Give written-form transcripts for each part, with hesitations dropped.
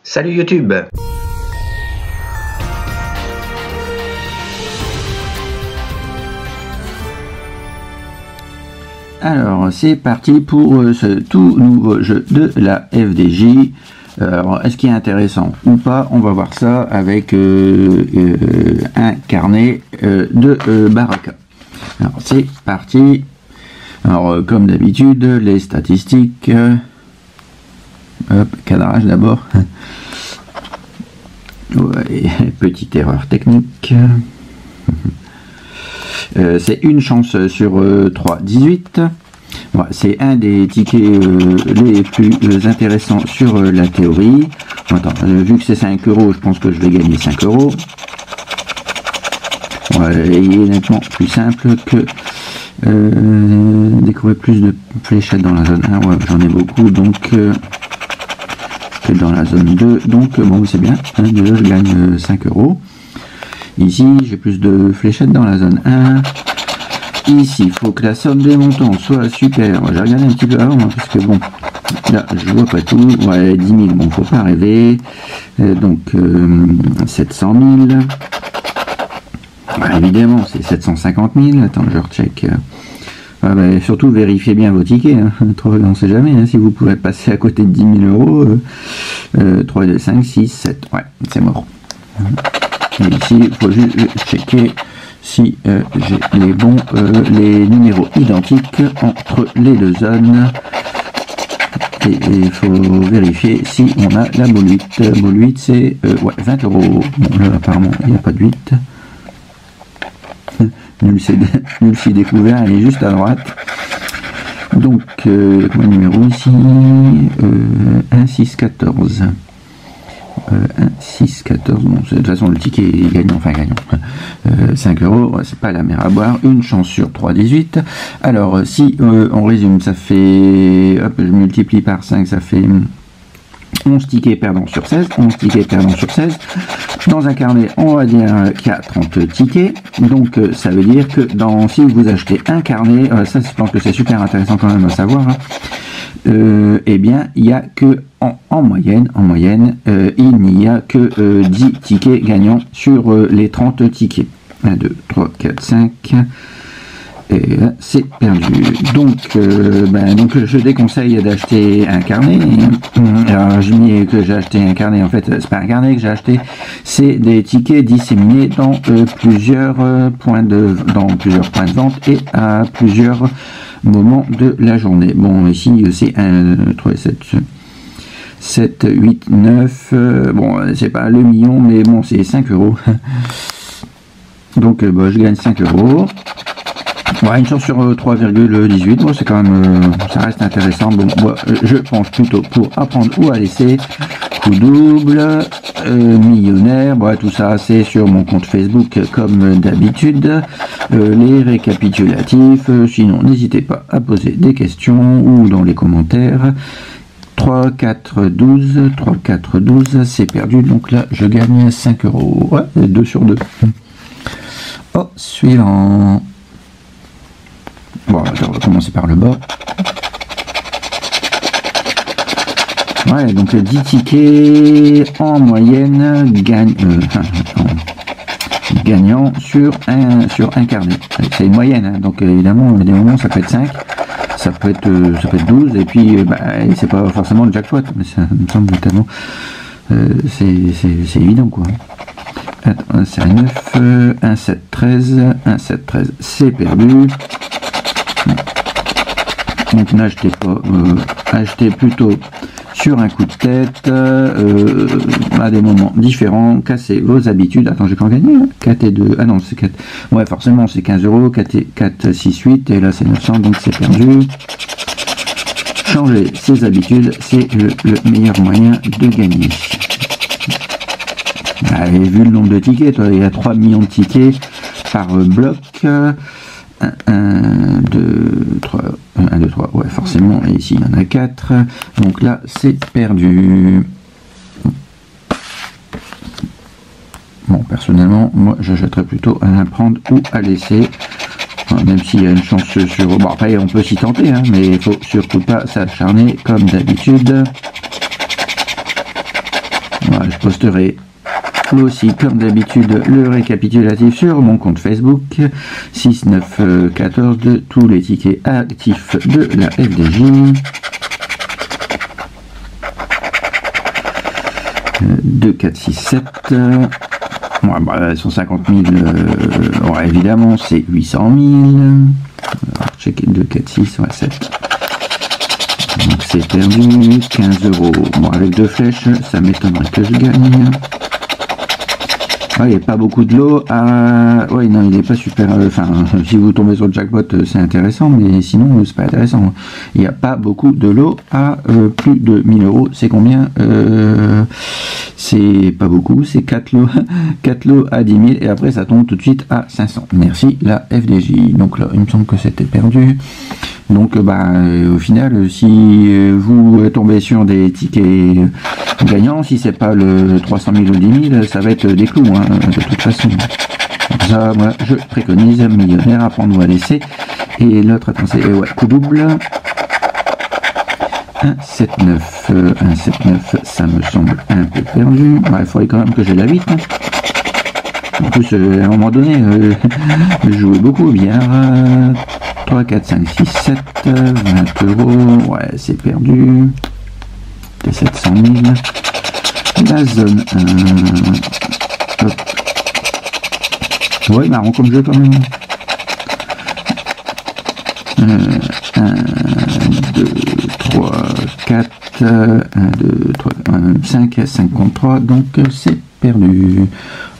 Salut YouTube! Alors c'est parti pour ce tout nouveau jeu de la FDJ. Alors est-ce qu'il est intéressant ou pas? On va voir ça avec un carnet de Baraka. Alors c'est parti. Alors comme d'habitude les statistiques. Hop, cadrage d'abord. Ouais, petite erreur technique. C'est une chance sur 3, 18. Ouais, c'est un des tickets les plus intéressants sur la théorie. Attends, vu que c'est 5 €, je pense que je vais gagner 5 €. Ouais, il est nettement plus simple que découvrir plus de fléchettes dans la zone 1. Ouais, j'en ai beaucoup, donc que dans la zone 2. Donc bon, c'est bien. Hein, déjà, je gagne 5 €. Ici, j'ai plus de fléchettes dans la zone 1. Ici, il faut que la somme des montants soit supérieure. J'ai regardé un petit peu avant, hein, parce que bon, là, je vois pas tout. Ouais, 10 000, bon, faut pas rêver. Donc, 700 000. Ouais, évidemment, c'est 750 000. Attends, je recheck. Ah bah, surtout, vérifiez bien vos tickets. Hein. On ne sait jamais, hein, si vous pouvez passer à côté de 10 000 €. 3, 2, 5, 6, 7. Ouais, c'est mort. Et ici, il faut juste checker si j'ai les bons, les numéros identiques entre les deux zones. Et il faut vérifier si on a la boule 8. Boule 8, c'est ouais, 20 €. Bon, là, apparemment, il n'y a pas de 8. Nul si découvert, elle est juste à droite. Donc, mon numéro ici, 1, 6, 14. 1, 6, 14, bon, de toute façon le ticket est gagnant, enfin gagnant, 5 €, c'est pas la mer à boire, une chance sur 3, 18. Alors si on résume, ça fait, hop, je multiplie par 5, ça fait 11 tickets perdants sur 16, 11 tickets perdants sur 16. Dans un carnet, on va dire qu'il y a 30 tickets, donc ça veut dire que si vous achetez un carnet, ça je pense que c'est super intéressant quand même à savoir, hein, eh bien il n'y a que en moyenne, il n'y a que 10 tickets gagnants sur les 30 tickets. 1, 2, 3, 4, 5. Et c'est perdu. Donc, donc je déconseille d'acheter un carnet. Alors je dis que j'ai acheté un carnet, en fait c'est pas un carnet que j'ai acheté, c'est des tickets disséminés dans plusieurs points de vente et à plusieurs moments de la journée. Bon, ici c'est 1, 3, 7, 8, 9, bon c'est pas le million, mais bon c'est 5 €. Donc je gagne 5 €. Ouais, une chance sur 3,18, bon, c'est quand même, ça reste intéressant. Bon, moi, je penche plutôt pour apprendre ou à laisser. Coup double, millionnaire, bon, tout ça c'est sur mon compte Facebook comme d'habitude. Les récapitulatifs, sinon n'hésitez pas à poser des questions ou dans les commentaires. 3, 4, 12, 3, 4, 12, c'est perdu, donc là je gagne 5 €. Ouais, 2 sur 2. Oh, suivant. Bon, on va commencer par le bas. Ouais, donc 10 tickets en moyenne gagnant sur un carnet. C'est une moyenne, hein, donc évidemment, il y a des moments ça peut être 5, ça peut être 12, et puis c'est pas forcément le jackpot, mais ça me semble tellement c'est évident quoi. Attends, c'est un 9, 1, 7, 13, 1, 7, 13, c'est perdu. Donc n'achetez pas, achetez plutôt sur un coup de tête, à des moments différents, cassez vos habitudes. Attends, j'ai pas gagné, hein, 4 et 2, ah non, c'est 4, ouais, forcément c'est 15 €, 4, 6, 8, et là c'est 900, donc c'est perdu. Changer ses habitudes, c'est le meilleur moyen de gagner. Allez, vu le nombre de tickets, toi, il y a 3 millions de tickets par bloc. 1, 2, 3, 1, 2, 3, ouais, forcément, et ici il y en a 4, donc là c'est perdu. Bon, personnellement, moi je jetterais plutôt à l'apprendre ou à laisser, enfin, même s'il y a une chance sur. Bon, après on peut s'y tenter, hein, mais il faut surtout pas s'acharner comme d'habitude. je posterai aussi, comme d'habitude, le récapitulatif sur mon compte Facebook 6914 de tous les tickets actifs de la FDJ. 2, 4, 6, 7. Ouais, bah, 150 000, ouais, évidemment, c'est 800 000. Alors, checker 2, 4, 6, ouais, 7. Donc c'est perdu, 15 euros. Bon, avec 2 flèches, ça m'étonnerait que je gagne. Ouais, il n'y a pas beaucoup de lots. Ouais, non, il n'est pas super. Enfin, si vous tombez sur le jackpot, c'est intéressant, mais sinon, c'est pas intéressant. Il n'y a pas beaucoup de lots à plus de 1000 euros. C'est combien c'est pas beaucoup, c'est 4 lots, 4 lots à 10 000 et après ça tombe tout de suite à 500. Merci la FDJ. Donc là, il me semble que c'était perdu. Donc au final, si vous tombez sur des tickets gagnants, si c'est pas le 300 000 ou 10 000, ça va être des clous, hein, de toute façon. Ça, moi, je préconise millionnaire à prendre ou à laisser. Et l'autre, attends, c'est ouais, coup double. 1, 7, 9. 1, 7, 9, ça me semble un peu perdu. Il faudrait quand même que j'ai la 8. Hein. En plus, à un moment donné, je jouais beaucoup bien. 3, 4, 5, 6, 7, 20 euros. Ouais, c'est perdu. C'est 700 000. La zone 1. Hop. Ouais, marrant comme jeu quand même. 1, 2, 3, 4, 1, 2, 3, 5, 5 contre 3, donc c'est perdu.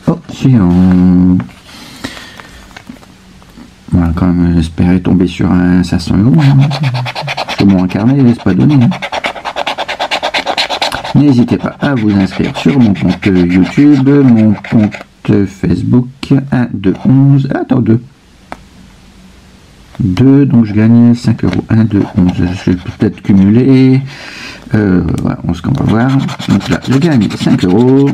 Oh, suivant. On va quand même espérer tomber sur un 500 euros. Parce que mon carnet ne laisse pas donner. Hein. N'hésitez pas à vous inscrire sur mon compte YouTube, mon compte Facebook 1, 2, 11. Attends, 2. 2, donc je gagne 5 euros. 1, 2, 11. Je vais peut-être cumuler. Voilà, on va voir. Donc là, je gagne 5 euros.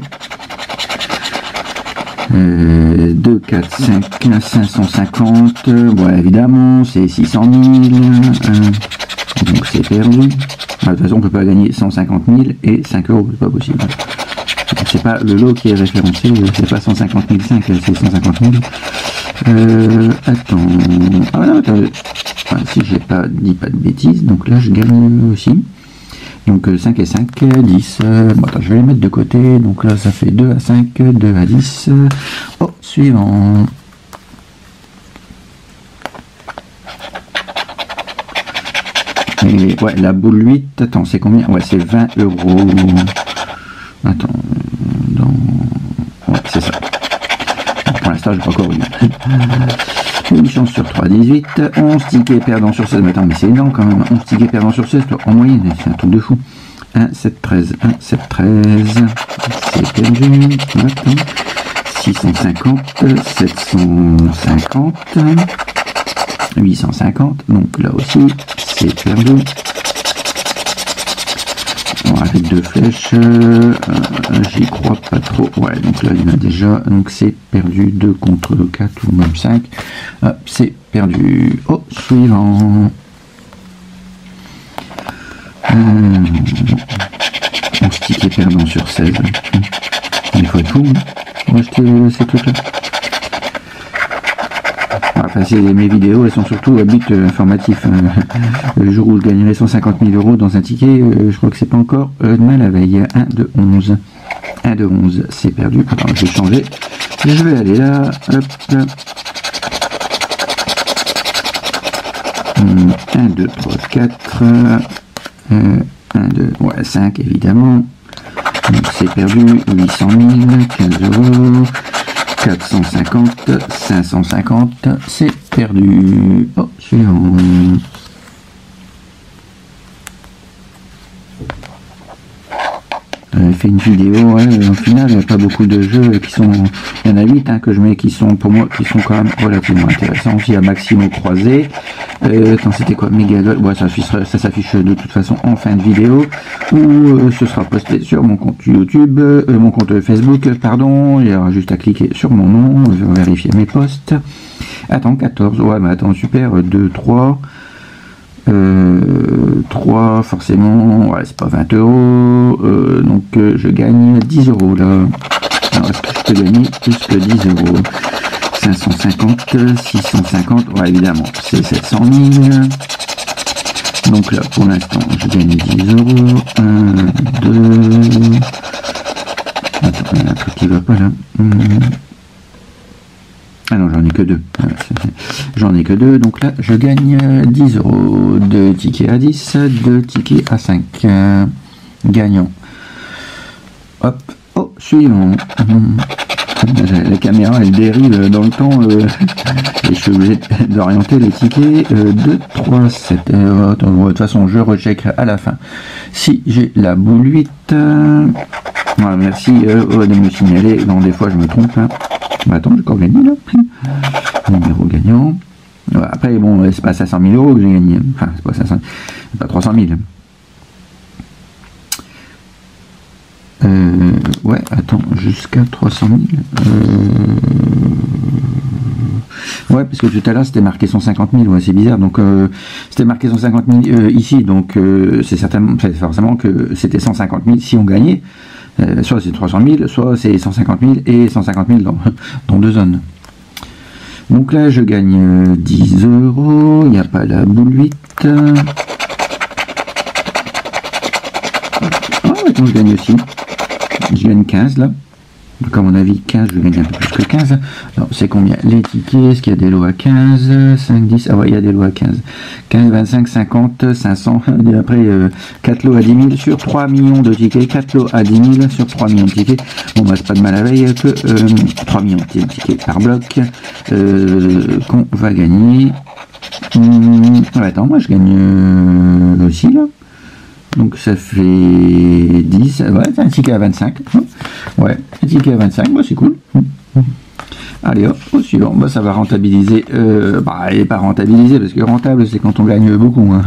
2, 4, 5, 550. Bon, évidemment, c'est 600 000. Donc c'est perdu. De toute façon, on ne peut pas gagner 150 000 et 5 euros. C'est pas possible. C'est pas le lot qui est référencé. C'est pas 150 500, c'est 150 000. Attends. Ah non, attends. Enfin, si j'ai pas dit pas de bêtises, donc là je gagne aussi. Donc 5 et 5, 10. Bon, attends, je vais les mettre de côté. Donc là ça fait 2 à 5, 2 à 10. Oh, suivant. Et ouais, la boule 8, attends, c'est combien? Ouais, c'est 20 euros. Attends, ouais, c'est ça. Pour l'instant, je n'ai pas encore eu. Une chance sur 3, 18. 11 tickets perdants sur 16. Mais attends, mais c'est énorme quand même. 11 tickets perdants sur 16, en moyenne, c'est un truc de fou. 1, 7, 13. 1, 7, 13. C'est perdu. Attends. 650. 750. 850. Donc là aussi, c'est perdu. Bon, avec 2 flèches, j'y crois pas trop. Ouais, donc là il y en a déjà. Donc c'est perdu. 2 contre 4 ou même 5. C'est perdu. Oh, suivant. 11 tickets perdants sur 16. Il faut être fou. Hein. Moi je t'ai laissé tout là. Enfin, mes vidéos, elles sont surtout à but informatif. Le jour où je gagnerai 150 000 euros dans un ticket, je crois que c'est pas encore demain la veille. 1 de 11. 1 de 11, c'est perdu. Attends, je vais changer. Je vais aller là. Hop. 1, 2, 3, 4. 1, 2, ouais, 5 évidemment. Donc c'est perdu. 800 000, 15 euros. 450, 550, c'est perdu. Oh, suivant. J'avais fait une vidéo, ouais, au final, il n'y a pas beaucoup de jeux qui sont... Il y en a 8 hein, que je mets qui sont, pour moi, qui sont quand même relativement intéressants. Il y a Maximo Croisé. Attends, c'était quoi? Megalod. Ouais, ça s'affiche de toute façon en fin de vidéo. Ou ce sera posté sur mon compte YouTube, mon compte Facebook, pardon. Il y aura juste à cliquer sur mon nom. Je vais vérifier mes posts. Attends, 14. Ouais, mais attends, super. 2, 3... 3, forcément, ouais, c'est pas 20 euros, donc je gagne 10 euros là. Alors, est-ce que je peux gagner plus que 10 euros? 550, 650, ouais, évidemment, c'est 700 000. Donc là, pour l'instant, je gagne 10 euros. 1, 2... Attends, il y a un truc qui va pas là. Ah non, j'en ai que 2. J'en ai que 2, donc là, je gagne 10 euros. 2 tickets à 10, 2 tickets à 5. Gagnant. Hop, oh, suivant. La caméra, elle dérive dans le temps et je suis obligé d'orienter les tickets. 2, 3, 7. De toute façon, je recheckerai à la fin. Si j'ai la boule 8. Voilà, merci de me signaler. Non, des fois, je me trompe. Hein. Bah, attends, j'ai encore gagné là. Numéro gagnant. Voilà, après, bon, c'est pas 500 000 euros que j'ai gagné. Enfin, c'est pas 500, c'est pas 300 000. Ouais, attends, jusqu'à 300 000. Ouais, parce que tout à l'heure c'était marqué 150 000, ouais, c'est bizarre. Donc c'était marqué 150 000 ici, donc c'est certainement, forcément que c'était 150 000 si on gagnait. Soit c'est 300 000, soit c'est 150 000 et 150 000 dans 2 zones. Donc là, je gagne 10 euros. Il n'y a pas la boule 8. Ah, attends, je gagne aussi. Je gagne 15 là. Donc à mon avis 15, je gagne un peu plus que 15. Alors c'est combien les tickets? Est-ce qu'il y a des lots à 15, 5, 10? Ah ouais, il y a des lots à 15. 15, 25, 50, 500. Et après 4 lots à 10 000 sur 3 millions de tickets. 4 lots à 10 000 sur 3 millions de tickets. Bon bah c'est pas de mal à veille que 3 millions de tickets par bloc qu'on va gagner. Ouais, attends, moi je gagne aussi là. Donc ça fait 10, ouais, c'est un ticket à 25. Ouais, un ticket à 25, bah, c'est cool. Allez hop, au suivant, bah, ça va rentabiliser. Et pas rentabiliser, parce que rentable c'est quand on gagne beaucoup. Hein.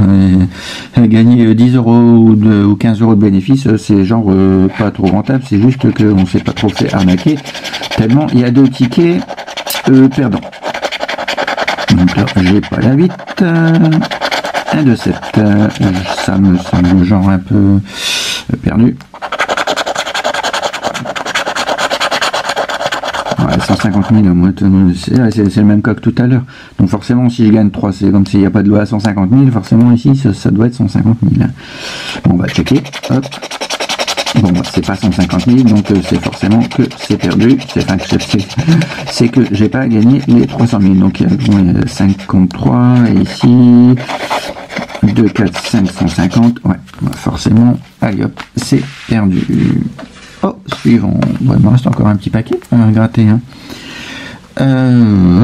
Gagner 10 euros ou 15 euros de bénéfice, c'est genre pas trop rentable, c'est juste qu'on ne s'est pas trop fait arnaquer. Tellement il y a 2 tickets perdants. Donc là, j'ai pas la 8. 1 de 7, ça me semble genre un peu perdu. Ouais, 150 000, moi, c'est le même cas que tout à l'heure. Donc forcément, si je gagne 3, c'est comme s'il n'y a pas de loi à 150 000, forcément ici, ça doit être 150 000. Bon, on va checker. Hop. Bon, bah, c'est pas 150 000, donc c'est forcément que c'est perdu. C'est que j'ai pas gagné les 300 000. Donc il y a 53 ici. 2, 4, 5, 150. Ouais, forcément. Allez hop, c'est perdu. Oh, suivant. Bon, il me reste encore un petit paquet à gratter. Hein.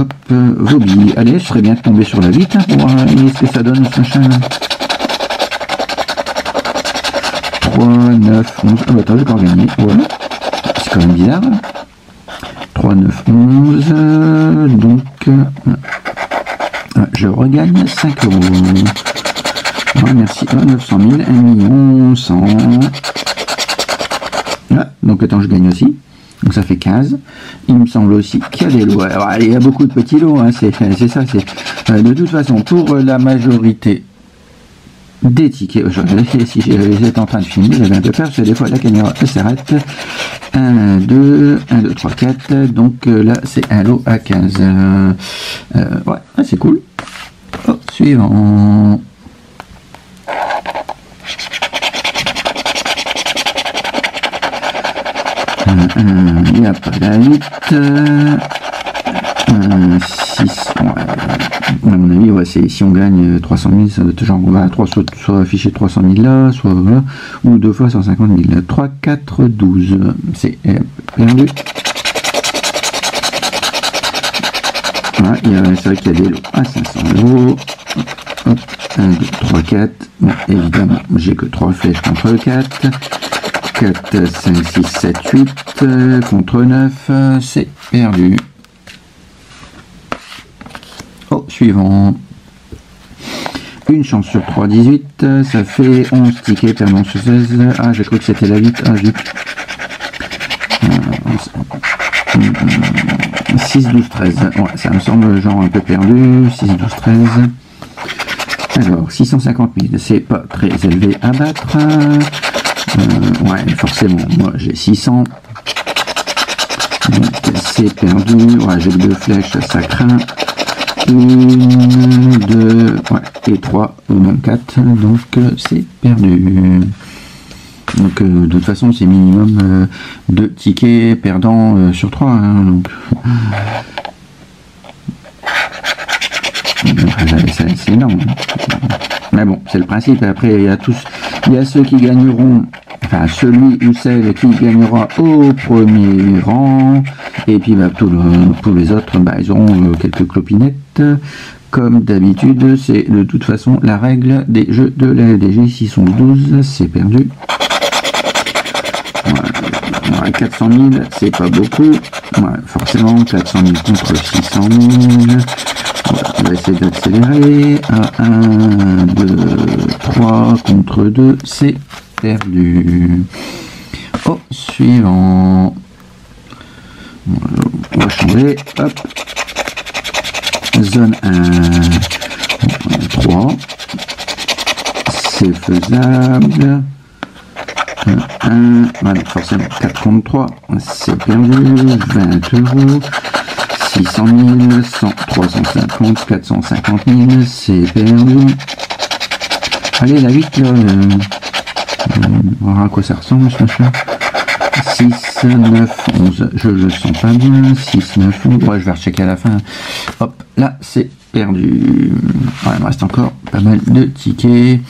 Hop, vos billes. Allez, je serais bien de tomber sur la 8 hein, pour voir ce que ça donne ce machin. 3, 9, 11. Ah bah attends, j'ai encore gagné. Voilà. C'est quand même bizarre. 3, 9, 11. Donc, je regagne 5 euros. Ouais, merci. 900 000, 1 million 100. Ah, donc attends, je gagne aussi. Donc ça fait 15. Il me semble aussi qu'il y a des lots. Alors, il y a beaucoup de petits lots. Hein, c'est ça. De toute façon, pour la majorité des tickets, si j'étais en train de filmer, j'avais un peu peur parce que des fois la caméra s'arrête. 1, 2, 3, 4. Donc là, c'est un lot à 15. Ouais, c'est cool. Oh, suivant. Il n'y a pas la 8. 6. À mon avis, ouais, si on gagne 300 000, ça doit être genre, on va soit afficher 300 000 là, soit voilà, ou 2 fois 150 000. 3, 4, 12. C'est perdu. Ouais, c'est vrai qu'il y a des lots à 500 euros. Hop, 1, 2, 3, 4. Bon, évidemment, j'ai que 3 flèches contre 4. 4, 5, 6, 7, 8 contre 9, c'est perdu. Oh, suivant. Une chance sur 3, 18, ça fait 11 tickets, perdant sur 16. Ah, j'ai cru que c'était la 8. Ah, zut. 6, 12, 13. Ouais, ça me semble genre un peu perdu. 6, 12, 13. Alors, 650 000, c'est pas très élevé à battre. Ouais, forcément, moi j'ai 600. Donc c'est perdu. Ouais, j'ai 2 flèches, ça craint. 1, 2, ouais, et 3, ou même 4. Donc c'est perdu. Donc de toute façon, c'est minimum 2 tickets perdants sur 3. Hein, donc. C'est énorme. Mais bon, c'est le principe. Après, il y a ceux qui gagneront, enfin celui ou celle qui gagnera au premier rang, et puis bah, tous les autres, bah, ils auront quelques clopinettes. Comme d'habitude, c'est de toute façon la règle des jeux de la LDG. 612, c'est perdu. Ouais, 400 000, c'est pas beaucoup. Ouais, forcément, 400 000 contre 600 000. On va essayer d'accélérer. 1, 2, 3 contre 2, c'est perdu. Au suivant. On va changer. Hop. Zone 1, 3. C'est faisable. 1, voilà, forcément 4 contre 3, c'est perdu. 20 euros. 600 000, 100, 350, 450 000, c'est perdu. Allez, la 8, là, on va voir à quoi ça ressemble, ce machin. 6, 9, 11, je le sens pas bien. 6, 9, 11, ouais, je vais rechecker à la fin. Hop, là, c'est perdu. Ouais, il me reste encore pas mal de tickets.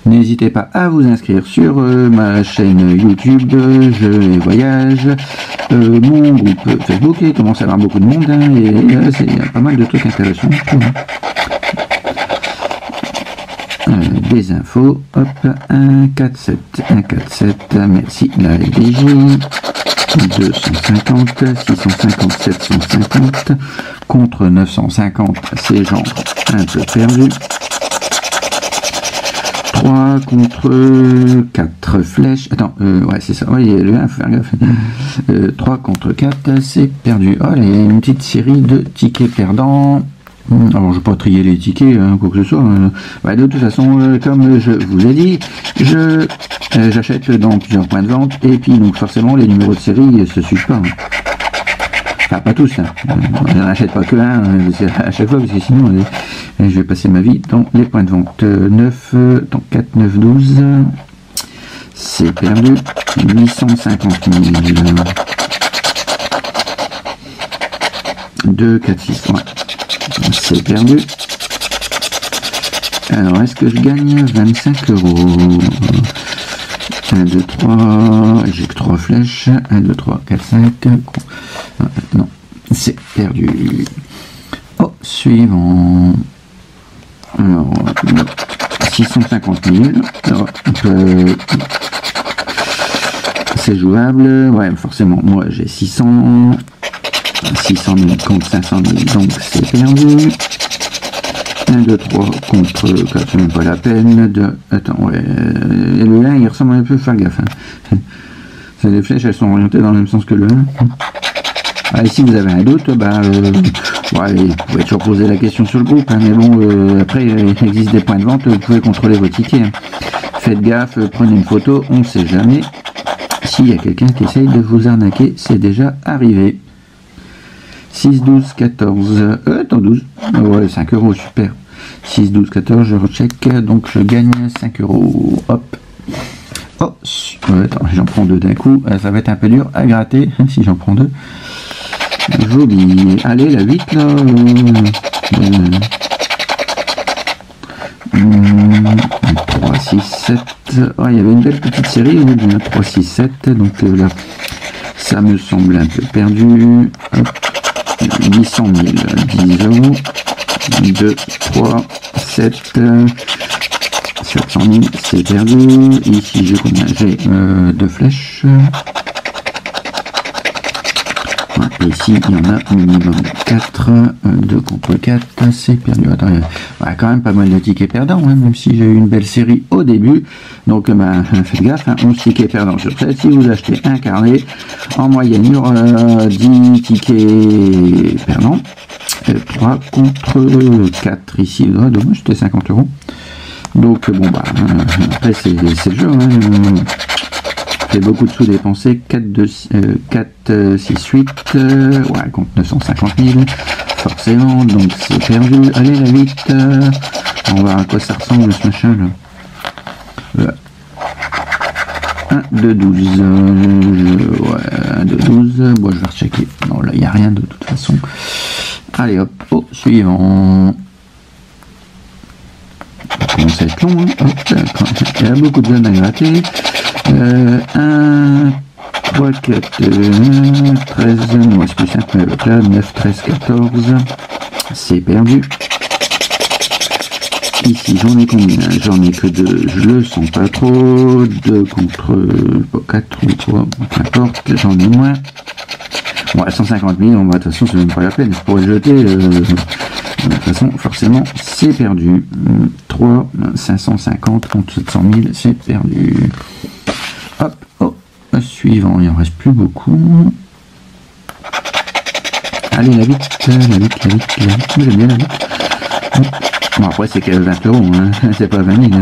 N'hésitez pas à vous inscrire sur ma chaîne YouTube Jeux et Voyages, mon groupe Facebook, il commence à y avoir beaucoup de monde, hein, et il y a pas mal de trucs intéressants. Des infos, hop, 147, 147, merci la LDJ, 250, 650, 750, contre 950, c'est genre un peu perdu. 3 contre 4 flèches. Attends, ouais, c'est ça. Ouais, le 1, faut faire gaffe. 3 contre 4, c'est perdu. Oh, il y a une petite série de tickets perdants. Alors, je ne vais pas trier les tickets, hein, quoi que ce soit. Ouais, de toute façon, comme je vous ai dit, j'achète dans plusieurs points de vente. Et puis, donc, forcément, les numéros de série ne se suivent pas. Hein. Enfin, pas tous, hein. Je n'en achète pas que un à chaque fois, parce que sinon, je vais passer ma vie dans les points de vente. 9, donc 4, 9, 12, c'est perdu. 850 000. 2, 4, 6, ouais. C'est perdu. Alors, est-ce que je gagne 25 euros? 1, 2, 3, j'ai que 3 flèches. 1, 2, 3, 4, 5. Non, c'est perdu. Au suivant. Alors, 650 000. Alors, c'est jouable. Ouais, forcément, moi j'ai 600. 600 000 contre 500 000, donc c'est perdu. 1, 2, 3 contre 4, c'est même pas la peine. Attends, ouais. Et le 1, il ressemble un peu, faire gaffe. Hein. Les flèches, elles sont orientées dans le même sens que le 1. Ah, et si vous avez un doute, bah, ouais, vous pouvez toujours poser la question sur le groupe. Hein, mais bon, après, il existe des points de vente, vous pouvez contrôler vos tickets. Hein. Faites gaffe, prenez une photo, on ne sait jamais. S'il y a quelqu'un qui essaye de vous arnaquer, c'est déjà arrivé. 6, 12, 14, attends, 12, ouais, 5 euros, super. 6, 12, 14, je recheck, donc je gagne 5 euros, hop. Oh, attends, j'en prends 2 d'un coup, ça va être un peu dur à gratter, si j'en prends 2. Joli, allez, la 8, là. 3, 6, 7, oh, il y avait une belle petite série, 3, 6, 7, donc là, ça me semble un peu perdu, hop. 800 000, 10 euros, 2, 3, 7, 700 000, c'est perdu. Ici, j'ai combien? J'ai 2 flèches. Ouais, ici, il y en a minimum 4. 2 contre 4, c'est perdu. Attends, il y a quand même pas mal de tickets perdants, hein, même si j'ai eu une belle série au début. Donc, bah, faites gaffe, hein, 11 tickets perdants sur 7. Si vous achetez un carnet, en moyenne, il y aura 10 tickets perdants. 3 contre 4 ici. Oh, dommage, c'était 50 euros. Donc bon bah après c'est le jeu, hein. J'ai beaucoup de sous dépensés, 4, 6, 8, ouais, compte 950 000, forcément, donc c'est perdu. Allez, la 8, on va voir à quoi ça ressemble ce machin là. 1, 2, 12, ouais, 1, 2, 12, bon je vais rechecker, non là il n'y a rien de toute façon. Allez hop, au suivant. Ça commence à être long, hein. Hop, il y a beaucoup de zones à gratter. 1, 3, 4, 13, moi c'est plus simple, mais avec là, 9, 13, 14, c'est perdu. Ici j'en ai combien? J'en ai que 2, je le sens pas trop, 2 contre 4 ou 3, n'importe, j'en ai moins. Bon, 150 000, de toute façon c'est même pas la peine, je pourrais le jeter, de toute façon forcément c'est perdu. 3, 550 contre 700 000, c'est perdu. Hop, oh, suivant, il en reste plus beaucoup. Allez, la 8, j'aime bien la 8. Hop. Bon, après, c'est que 20 €, hein. C'est pas 20 000. Hein.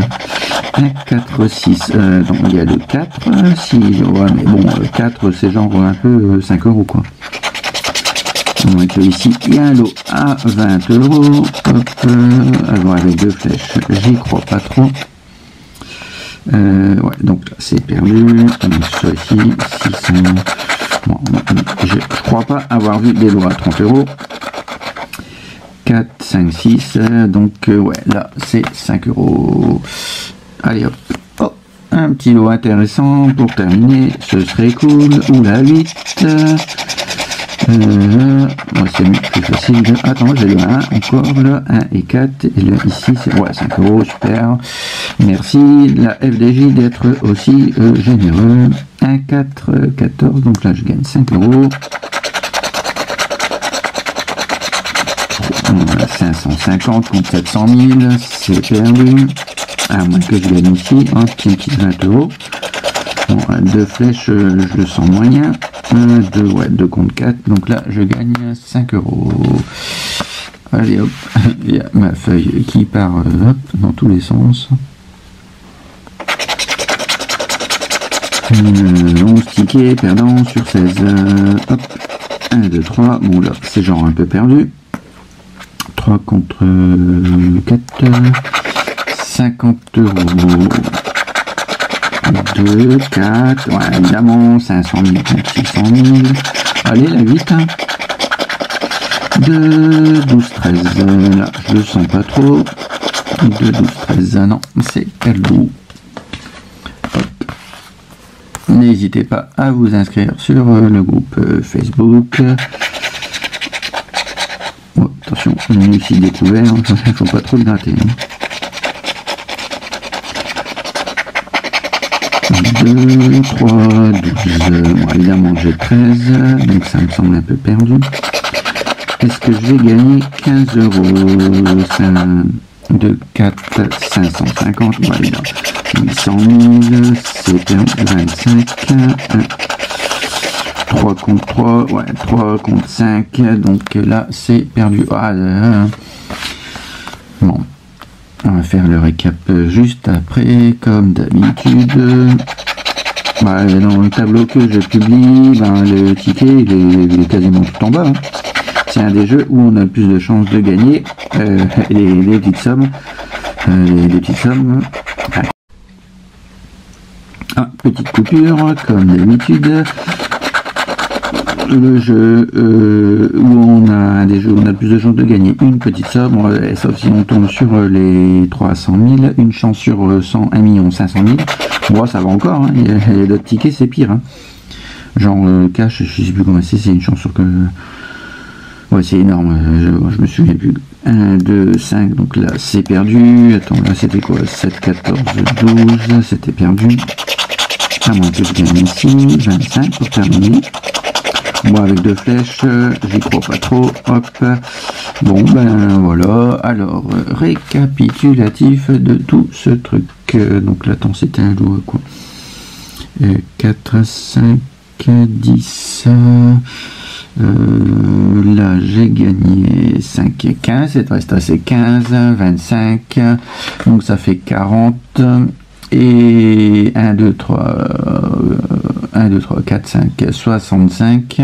1, 4, 6. Donc, il y a le 4, 6. Ouais, mais bon, 4, c'est genre un peu 5 € quoi. Donc, ici, il y a un lot à 20 €. Hop, alors, avec 2 flèches, j'y crois pas trop. Ouais, donc là, c'est perdu. Donc, ça ici, 600. Bon, je crois pas avoir vu des lots à 30 €. 4, 5, 6, donc ouais, là c'est 5 €. Allez hop, oh, un petit lot intéressant pour terminer, ce serait cool. Ou la 8, c'est plus facile. Attends, j'ai le 1, encore le 1 et 4, et le ici c'est ouais, 5 €, super. Merci la FDJ d'être aussi généreux. 1, 4, 14, donc là je gagne 5 €. 550 contre 700 000, c'est perdu. À moins que je gagne ici, un petit 20 €. Bon, 2 flèches, je le sens moyen. 2, ouais, 2 contre 4, donc là je gagne 5 €. Allez hop, il y a ma feuille qui part hop, dans tous les sens. 11 tickets perdants sur 16. Hop, 1, 2, 3. Bon là, c'est genre un peu perdu. 3 contre 4, 50 €. 2, 4, ouais, évidemment, 500 000 contre 600 000. Allez, la 8. 2, 12, 13. Là, je le sens pas trop. 2, 12, 13. Non, c'est Calbou. N'hésitez pas à vous inscrire sur le groupe Facebook. Oh, attention, on est ici découvert, il ne faut pas trop le gratter. 2, 3, 12. Bon, évidemment, j'ai 13, donc ça me semble un peu perdu. Est-ce que je vais gagner 15 €? 5, 2, 4, 550, voilà. 800 000, c'est perdu. 25, 3 contre 3, ouais, 3 contre 5, donc là c'est perdu. Ah, bon, on va faire le récap juste après, comme d'habitude. Bah, dans le tableau que je publie, ben, le ticket il est quasiment tout en bas. Hein. C'est un des jeux où on a le plus de chances de gagner les petites sommes. Les petites sommes. Ah, petite coupure, comme d'habitude. Le jeu où on a des jeux où on a le plus de chances de gagner une petite somme, sauf si on tombe sur les 300 000, une chance sur 100, 1 500 000. Bon, ça va encore, hein. Il y a d'autres tickets, c'est pire. Hein. Genre cash, je sais plus comment c'est une chance sur que... Ouais, c'est énorme, je me souviens plus. 1, 2, 5, donc là c'est perdu. Attends, là c'était quoi? 7, 14, 12, c'était perdu. À moins que je gagne ici, 25 pour terminer. Moi avec 2 flèches, j'y crois pas trop. Hop. Bon ben voilà. Alors récapitulatif de tout ce truc. Donc là, attends, c'était un lot quoi. 4, 5, 10. Là, j'ai gagné 5 et 15. Il reste assez 15, 25. Donc, ça fait 40. Et 1, 2, 3, 4, 5, 65.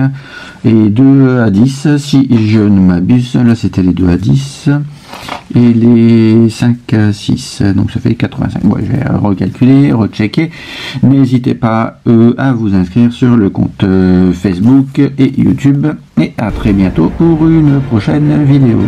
Et 2 à 10, si je ne m'abuse. Là, c'était les 2 à 10. Et les 5 à 6, donc ça fait 85. Bon, je vais recalculer, rechecker. N'hésitez pas à vous inscrire sur le compte Facebook et YouTube. Et à très bientôt pour une prochaine vidéo.